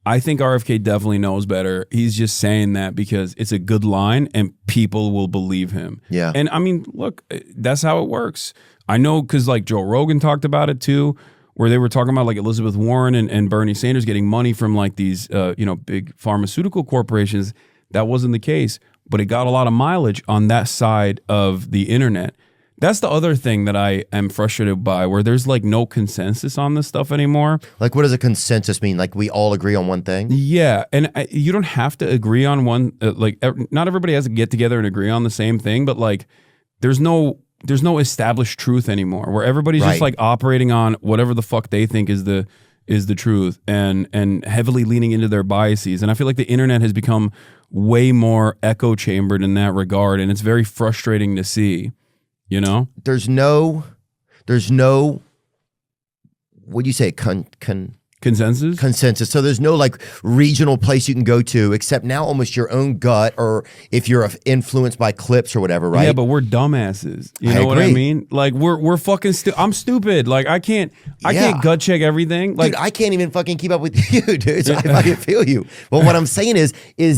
I think RFK definitely knows better. He's just saying that because it's a good line and people will believe him. Yeah. And I mean, look, that's how it works. I know because like Joe Rogan talked about it too, where they were talking about like Elizabeth Warren and Bernie Sanders getting money from like these, big pharmaceutical corporations. That wasn't the case, but it got a lot of mileage on that side of the internet. That's the other thing that I am frustrated by, where there's like no consensus on this stuff anymore. Like, what does a consensus mean? Like, we all agree on one thing? Yeah, and you don't have to agree on one. Not everybody has to get together and agree on the same thing, but like, there's no established truth anymore, where everybody's just like operating on whatever the fuck they think is the truth, and heavily leaning into their biases. And I feel like the internet has become way more echo chambered in that regard, and it's very frustrating to see. You know, there's no, what do you say? Consensus. So there's no like regional place you can go to, except now almost your own gut, or if you're influenced by clips or whatever, right? Yeah, but we're dumbasses. You know what I mean? Like we're fucking I'm stupid. Like I can't gut check everything. Like, dude, I can't even fucking keep up with you, dude. So I fucking feel you. But what I'm saying is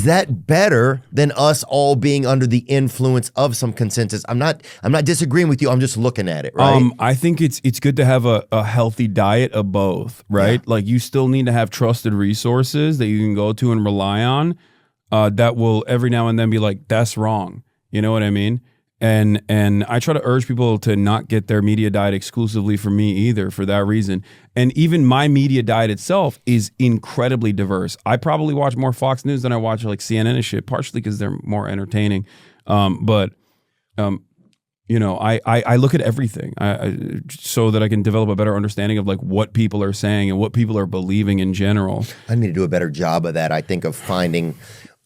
that better than us all being under the influence of some consensus? I'm not disagreeing with you. I'm just looking at it, right? I think it's good to have a healthy diet of both, right? Yeah. Like you still need to have trusted resources that you can go to and rely on, that will every now and then be like, that's wrong. You know what I mean? And I try to urge people to not get their media diet exclusively from me either, for that reason. And even my media diet itself is incredibly diverse. I probably watch more Fox News than I watch like CNN and shit, partially because they're more entertaining. I look at everything so that I can develop a better understanding of like what people are saying and what people are believing in general. I need to do a better job of that. I think of finding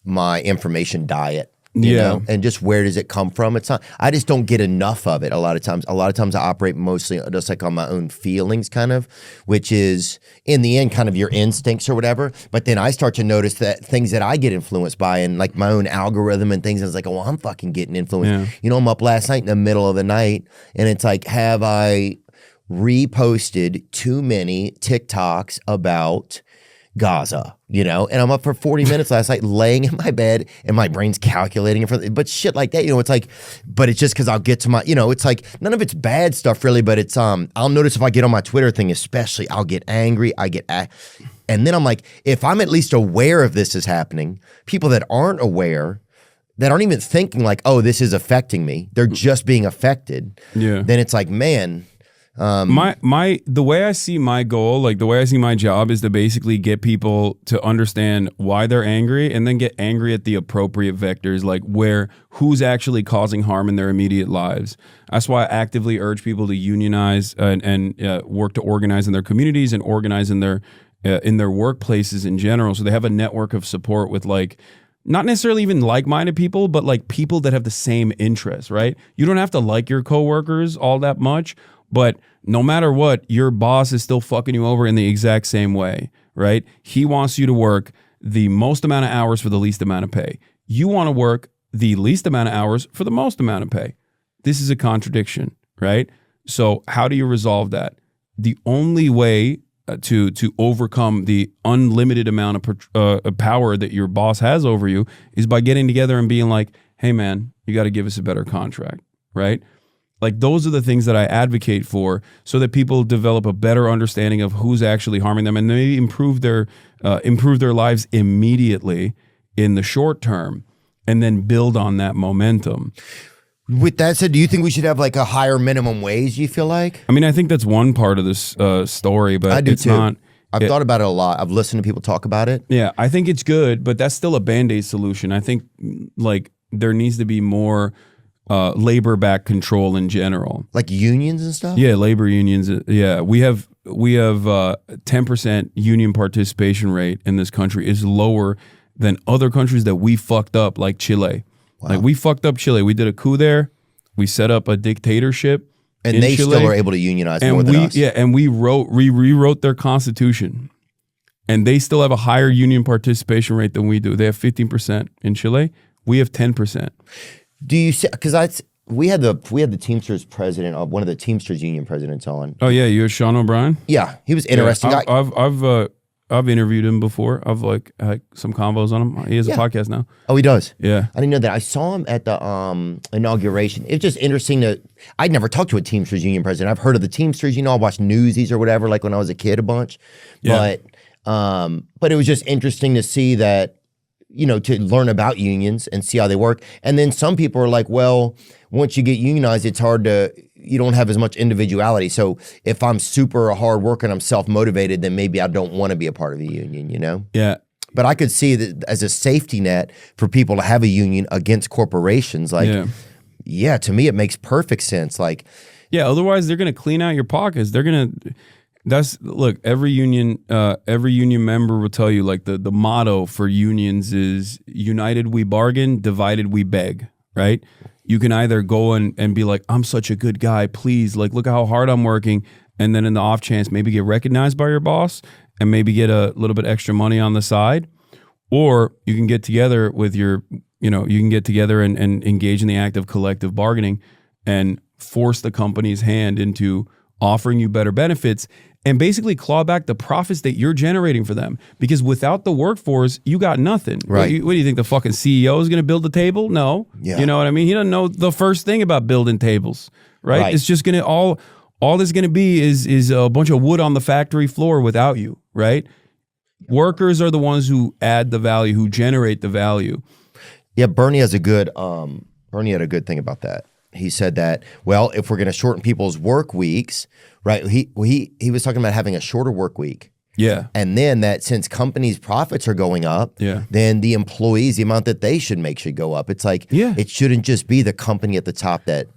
my information diet, you know, and just where does it come from? It's not, I just don't get enough of it a lot of times. A lot of times I operate mostly just like on my own feelings kind of, which is in the end kind of your instincts or whatever. But then I start to notice that things that I get influenced by and like my own algorithm and things, and it's like, oh, well, I'm fucking getting influenced. Yeah. You know, I'm up last night in the middle of the night and it's like, have I reposted too many TikToks about Gaza, you know, and I'm up for 40 minutes last night laying in my bed and my brain's calculating it but shit like that, you know, it's like, but it's just because I'll get to my, you know, it's like none of it's bad stuff really, but it's, I'll notice if I get on my Twitter thing, especially, I'll get angry, and then I'm like, if I'm at least aware of this is happening, people that aren't aware, that aren't even thinking like, oh, this is affecting me, they're just being affected. Yeah. Then it's like, man, the way I see my goal, like the way I see my job, is to basically get people to understand why they're angry and then get angry at the appropriate vectors, like who's actually causing harm in their immediate lives. That's why I actively urge people to unionize and work to organize in their communities and organize in their workplaces in general, so they have a network of support with like, not necessarily even like-minded people, but like people that have the same interests, right? You don't have to like your coworkers all that much, but no matter what, your boss is still fucking you over in the exact same way, right? He wants you to work the most amount of hours for the least amount of pay. You want to work the least amount of hours for the most amount of pay. This is a contradiction, right? So how do you resolve that? The only way to overcome the unlimited amount of power that your boss has over you is by getting together and being like, hey man, you got to give us a better contract, right? Like those are the things that I advocate for, so that people develop a better understanding of who's actually harming them, and maybe improve their lives immediately in the short term, and then build on that momentum. With that said, do you think we should have like a higher minimum wage, you feel like? I mean, I think that's one part of this story, but I do it's too. not. I've thought about it a lot. I've listened to people talk about it. Yeah, I think it's good, but that's still a Band-Aid solution. I think like there needs to be more labor back control in general, like unions and stuff. Yeah, labor unions. Yeah, we have 10% union participation rate in this country, is lower than other countries that we fucked up, like Chile. Wow. Like we fucked up Chile. We did a coup there. We set up a dictatorship, and they Chile, still are able to unionize more than us. Yeah, and we rewrote their constitution, and they still have a higher union participation rate than we do. They have 15% in Chile. We have 10%. Do you see? Because we had the Teamsters president, one of the Teamsters union presidents on. Oh yeah, you had Sean O'Brien. Yeah, he was interesting. Yeah, I've interviewed him before. I've like had some convos on him. He has a podcast now. Oh, he does? Yeah. I didn't know that. I saw him at the inauguration. It's just interesting I'd never talked to a Teamsters union president. I've heard of the Teamsters, I watched Newsies or whatever, like when I was a kid a bunch. Yeah. But it was just interesting to see that, to learn about unions and see how they work. And then some people are like, well, once you get unionized, it's hard you don't have as much individuality. So if I'm super hard worker and I'm self-motivated, then maybe I don't want to be a part of a union, Yeah. But I could see that as a safety net for people to have a union against corporations. Like, yeah, to me, it makes perfect sense. Like, yeah, otherwise they're going to clean out your pockets. They're going to, look, every union member will tell you, like, the motto for unions is united we bargain, divided we beg, right? You can either go and be like, I'm such a good guy, please, like, look how hard I'm working. And then in the off chance, maybe get recognized by your boss and maybe get a little bit extra money on the side. Or you can get together with you can get together and engage in the act of collective bargaining and force the company's hand into offering you better benefits and basically claw back the profits that you're generating for them. Because without the workforce, you got nothing. Right. What do you think? The fucking CEO is going to build the table? No. Yeah. You know what I mean? He doesn't know the first thing about building tables, right? It's just going to all that's going to be is a bunch of wood on the factory floor without you, right? Workers are the ones who add the value, who generate the value. Yeah, Bernie had a good thing about that. He said that, well, if we're going to shorten people's work weeks, right? He was talking about having a shorter work week. Yeah. And then that since companies' profits are going up, then the employees, the amount that they should make should go up. It's like, it shouldn't just be the company at the top that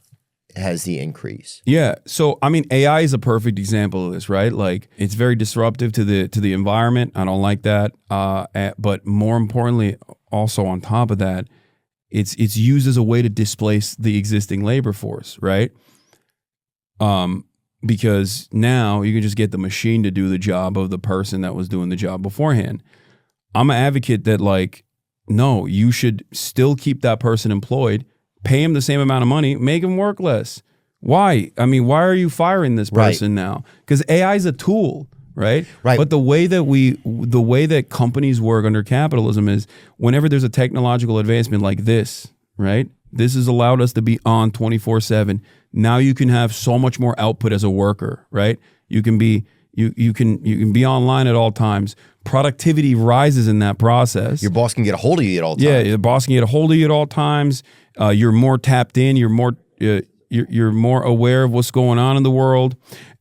has the increase. Yeah. So, I mean, AI is a perfect example of this, right? Like, it's very disruptive to the environment. I don't like that. But more importantly, also on top of that, it's used as a way to displace the existing labor force, right? Because now you can just get the machine to do the job of the person that was doing the job beforehand. I'm an advocate that, like, no, you should still keep that person employed, pay him the same amount of money, make him work less. Why? I mean, why are you firing this person now? Because AI is a tool, right? Right. But the way that companies work under capitalism is whenever there's a technological advancement like this, right? This has allowed us to be on 24/7. Now you can have so much more output as a worker, right? You can be be online at all times. Productivity rises in that process. Your boss can get a hold of you at all times. Yeah, the boss can get a hold of you at all times. You're more tapped in. You're more aware of what's going on in the world,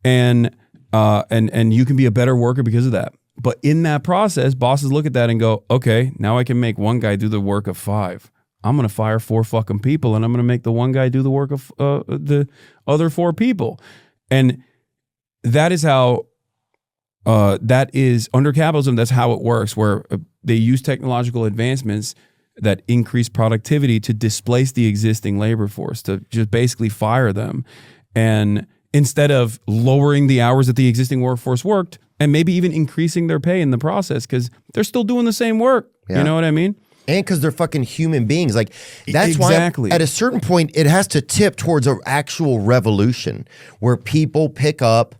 and you can be a better worker because of that. But in that process, bosses look at that and go, okay, now I can make one guy do the work of 5. I'm going to fire 4 fucking people, and I'm going to make the one guy do the work of the other 4 people. And that is how, that is under capitalism, that's how it works, where they use technological advancements that increase productivity to displace the existing labor force, to just basically fire them. And instead of lowering the hours that the existing workforce worked, and maybe even increasing their pay in the process, because they're still doing the same work. Yeah. You know what I mean? And because they're fucking human beings. Like, that's why at a certain point, it has to tip towards an actual revolution where people pick up,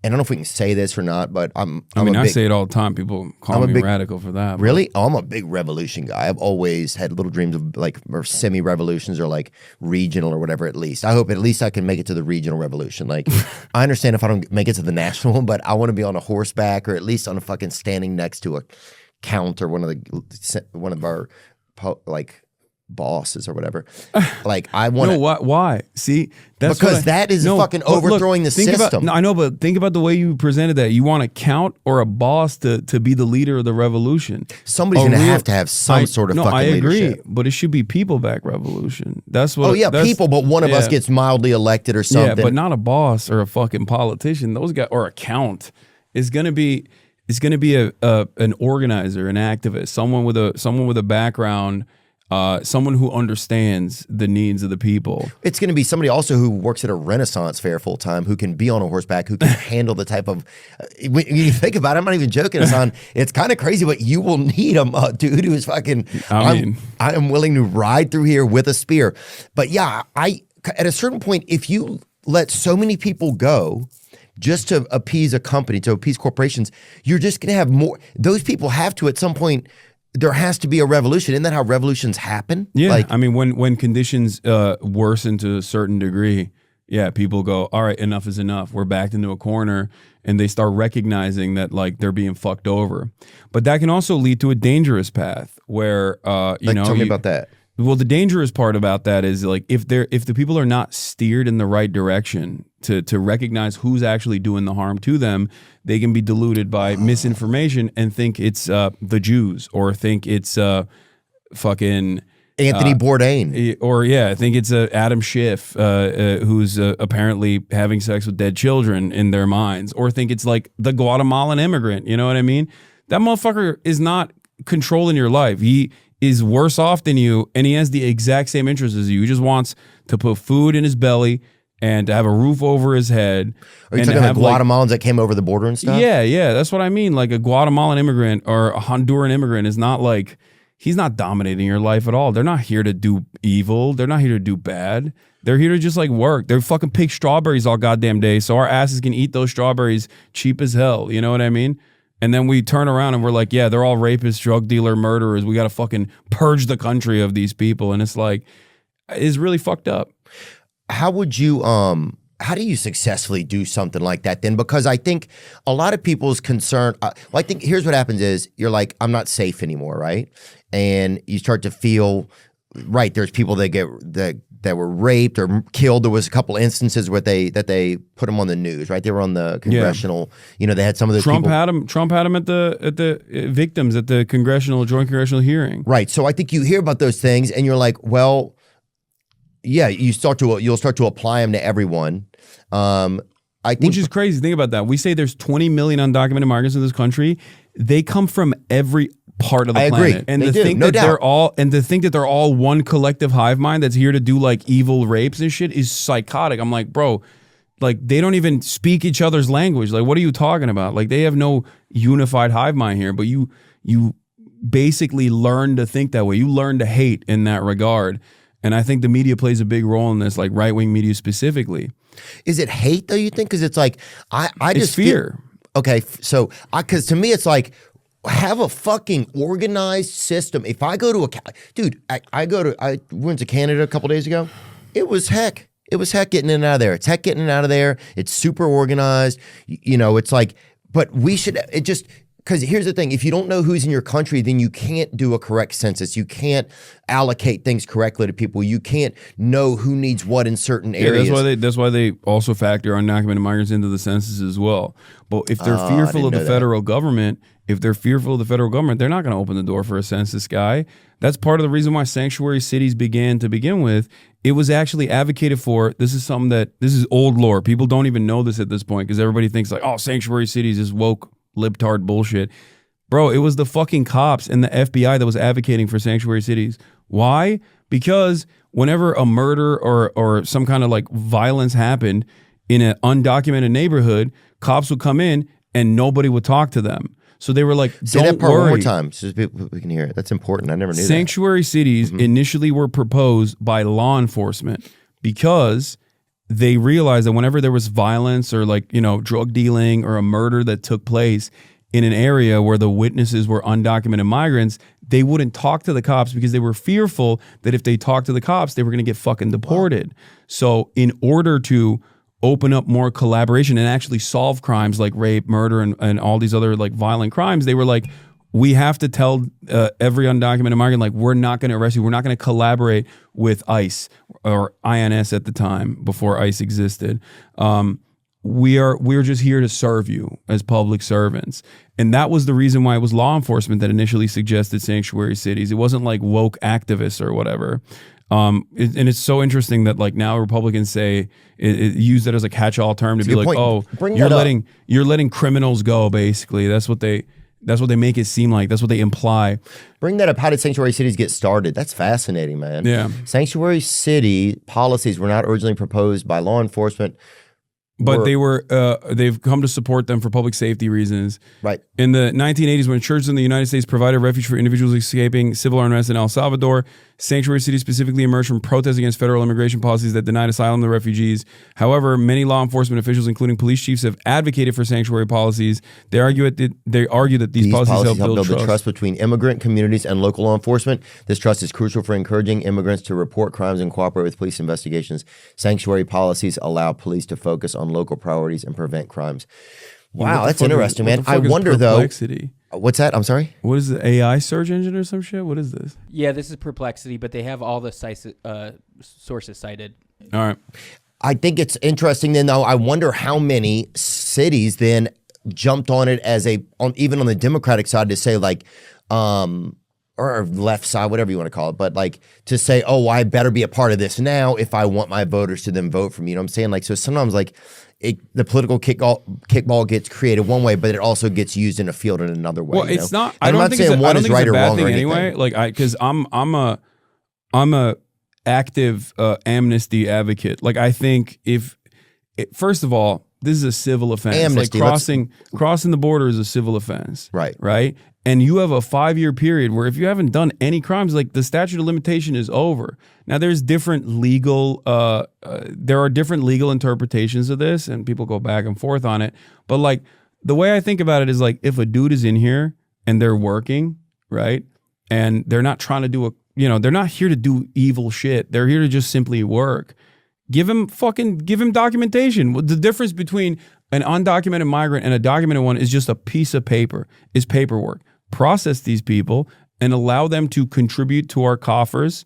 and I don't know if we can say this or not, but I say it all the time. People call me radical for that. Really? Oh, I'm a big revolution guy. I've always had little dreams of, like, or semi-revolutions or, like, regional or whatever, at least. I hope at least I can make it to the regional revolution. Like, I understand if I don't make it to the national one, but I want to be on a horseback or at least on a fucking standing next to a count or one of our, like, bosses or whatever. Like, I want to. No, why? See, that's because that is fucking overthrowing the system. I know, but think about the way you presented that. You want a count or a boss to be the leader of the revolution. Somebody's going to have some sort of fucking leadership. I agree, but it should be people-backed revolution. That's what. Oh yeah, people, but one of us gets mildly elected or something. Yeah, but not a boss or a fucking politician. Those guys, or a count, is going to be. It's going to be an organizer, an activist, someone with a background. Someone who understands the needs of the people. It's going to be somebody also who works at a Renaissance fair full time, who can be on a horseback, who can handle the type of. When you think about it, I'm not even joking, Hasan. It's kind of crazy, but you will need a dude who's fucking. I am willing to ride through here with a spear. But yeah, at a certain point, if you let so many people go, just to appease a company, to appease corporations, you're just going to have more. Those people have to, at some point, there has to be a revolution. Isn't that how revolutions happen? Yeah. Like, I mean, when conditions worsen to a certain degree, yeah, people go, all right, enough is enough. We're backed into a corner, and they start recognizing that like they're being fucked over. But that can also lead to a dangerous path where tell me about that. Well, the dangerous part about that is like if the people are not steered in the right direction to recognize who's actually doing the harm to them, they can be deluded by misinformation and think it's the Jews or think it's fucking Anthony Bourdain. Or I think it's Adam Schiff who's apparently having sex with dead children in their minds, or think it's like the Guatemalan immigrant. You know what I mean? That motherfucker is not controlling your life. He is worse off than you, and he has the exact same interests as you. He just wants to put food in his belly and to have a roof over his head. Are you talking about Guatemalans that came over the border and stuff? Yeah, that's what I mean. Like a Guatemalan immigrant or a Honduran immigrant is not like, he's not dominating your life at all. They're not here to do evil. They're not here to do bad. They're here to just like work. They're fucking pick strawberries all goddamn day, so our asses can eat those strawberries cheap as hell. You know what I mean? And then we turn around and we're like, yeah, they're all rapists, drug dealer, murderers. We got to fucking purge the country of these people. And it's like, it's really fucked up. How would you, how do you successfully do something like that then? Because I think a lot of people's concern, I think here's what happens is you're like, I'm not safe anymore, right? And you start to feel, right, there's people that were raped or killed. There was a couple instances where they put them on the news, right? They were on the congressional, they had some of the Trump people. Trump had them at the victims at the joint congressional hearing. Right. So I think you hear about those things and you're like, well, yeah, you'll start to apply them to everyone. I think, which is crazy. Think about that. We say there's 20 million undocumented migrants in this country. They come from every part of the planet. Agree. And they to do, think no that doubt. they're all one collective hive mind that's here to do like evil rapes and shit is psychotic. I'm like, bro, like they don't even speak each other's language. Like, what are you talking about? Like, they have no unified hive mind here, but you basically learn to think that way. You learn to hate in that regard. And I think the media plays a big role in this, like right-wing media specifically. Is it hate though, you think? Because it's like, I just it's fear. Okay, so because to me it's like, have a fucking organized system. If I go to I went to Canada a couple days ago. It was heck getting in and out of there. It's heck getting in and out of there. It's super organized. It's like, but we should, because here's the thing, if you don't know who's in your country, then you can't do a correct census. You can't allocate things correctly to people. You can't know who needs what in certain areas. That's why they also factor undocumented migrants into the census as well. But if they're fearful of the federal government, they're not going to open the door for a census guy. That's part of the reason why sanctuary cities began to begin with. It was actually advocated for. This is old lore. People don't even know this at this point because everybody thinks like, oh, sanctuary cities is woke libtard bullshit. Bro, it was the fucking cops and the FBI that was advocating for sanctuary cities. Why? Because whenever a murder or some kind of like violence happened in an undocumented neighborhood, cops would come in and nobody would talk to them. So they were like, say don't that part worry. one more time so we can hear it. That's important. I never knew Sanctuary cities initially were proposed by law enforcement because they realized that whenever there was violence or like, drug dealing or a murder that took place in an area where the witnesses were undocumented migrants, they wouldn't talk to the cops because they were fearful that if they talked to the cops, they were going to get fucking deported. Wow. So in order to open up more collaboration and actually solve crimes like rape, murder, and all these other like violent crimes, they were like, we have to tell every undocumented migrant, like, we're not going to arrest you. We're not going to collaborate with ICE or INS at the time before ICE existed. We're just here to serve you as public servants. And that was the reason why it was law enforcement that initially suggested sanctuary cities. It wasn't like woke activists or whatever. And it's so interesting that like now Republicans say use that as a catch-all term to be like, oh, you're letting criminals go. Basically, that's what they make it seem like. That's what they imply. Bring that up. How did sanctuary cities get started? That's fascinating, man. Yeah. Sanctuary city policies were not originally proposed by law enforcement. but they've come to support them for public safety reasons. Right. In the 1980s, when churches in the United States provided refuge for individuals escaping civil unrest in El Salvador, sanctuary cities specifically emerged from protests against federal immigration policies that denied asylum to refugees. However, many law enforcement officials, including police chiefs, have advocated for sanctuary policies. They argue that these policies help build the trust between immigrant communities and local law enforcement. This trust is crucial for encouraging immigrants to report crimes and cooperate with police investigations. Sanctuary policies allow police to focus on local priorities and prevent crimes. Wow, that's interesting, man. I wonder though. What's that? I'm sorry? What is the AI search engine or some shit? What is this? Yeah, this is Perplexity, but they have all the sources cited. All right. I think it's interesting then, though. I wonder how many cities then jumped on it as even on the Democratic side to say like, or left side, whatever you want to call it, but like to say, oh, I better be a part of this now if I want my voters to then vote for me. You know what I'm saying? Like, so sometimes like the political kickball gets created one way, but it also gets used in a field in another way. Well, it's not. I don't think it's a bad thing anyway. Like because I'm a active amnesty advocate. Like I think first of all, this is a civil offense. Amnesty, like crossing the border is a civil offense. Right. Right. And you have a 5-year period where if you haven't done any crimes, like the statute of limitation is over. Now there's different legal, there are different legal interpretations of this, and people go back and forth on it. But like the way I think about it is like if a dude is in here and they're working, right, and they're not trying to do they're not here to do evil shit. They're here to just simply work. Give him documentation. The difference between an undocumented migrant and a documented one is just a piece of paper, is paperwork. Process these people and allow them to contribute to our coffers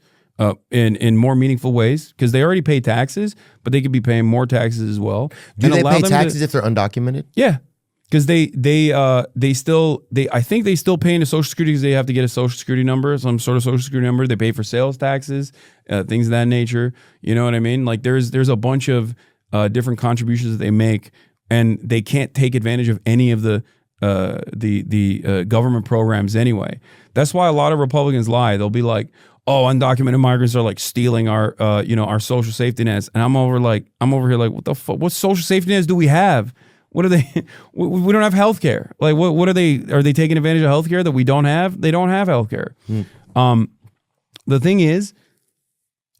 in more meaningful ways, because they already pay taxes, but they could be paying more taxes as well. Do they pay taxes if they're undocumented? Yeah, because I think they still pay into Social Security because they have to get a Social Security number, some sort of Social Security number. They pay for sales taxes, things of that nature. You know what I mean? Like there's a bunch of different contributions that they make, and they can't take advantage of any of the government programs anyway. That's why a lot of Republicans lie. They'll be like, "Oh, undocumented migrants are like stealing our our social safety nets," and I'm over here like, what the fuck? What social safety nets do we have? What are they? We don't have health care. Like, what are they? Are they taking advantage of health care that we don't have? They don't have health care. The thing is,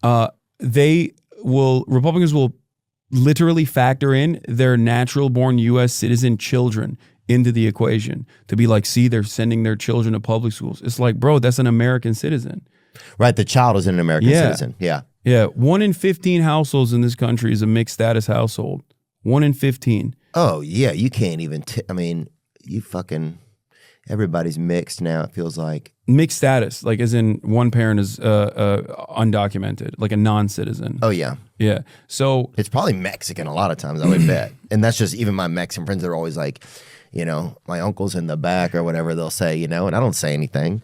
Republicans will literally factor in their natural born U.S. citizen children into the equation to be like, see, they're sending their children to public schools. It's like, bro, that's an American citizen. Right. The child is an American citizen. Yeah. Yeah. 1 in 15 households in this country is a mixed status household. 1 in 15. Oh, yeah. You can't even, everybody's mixed now, it feels like. Mixed status, like as in one parent is undocumented, like a non-citizen. Oh, yeah. Yeah. So it's probably Mexican a lot of times, I would bet. And that's just even my Mexican friends are always like, my uncle's in the back or whatever they'll say, and I don't say anything.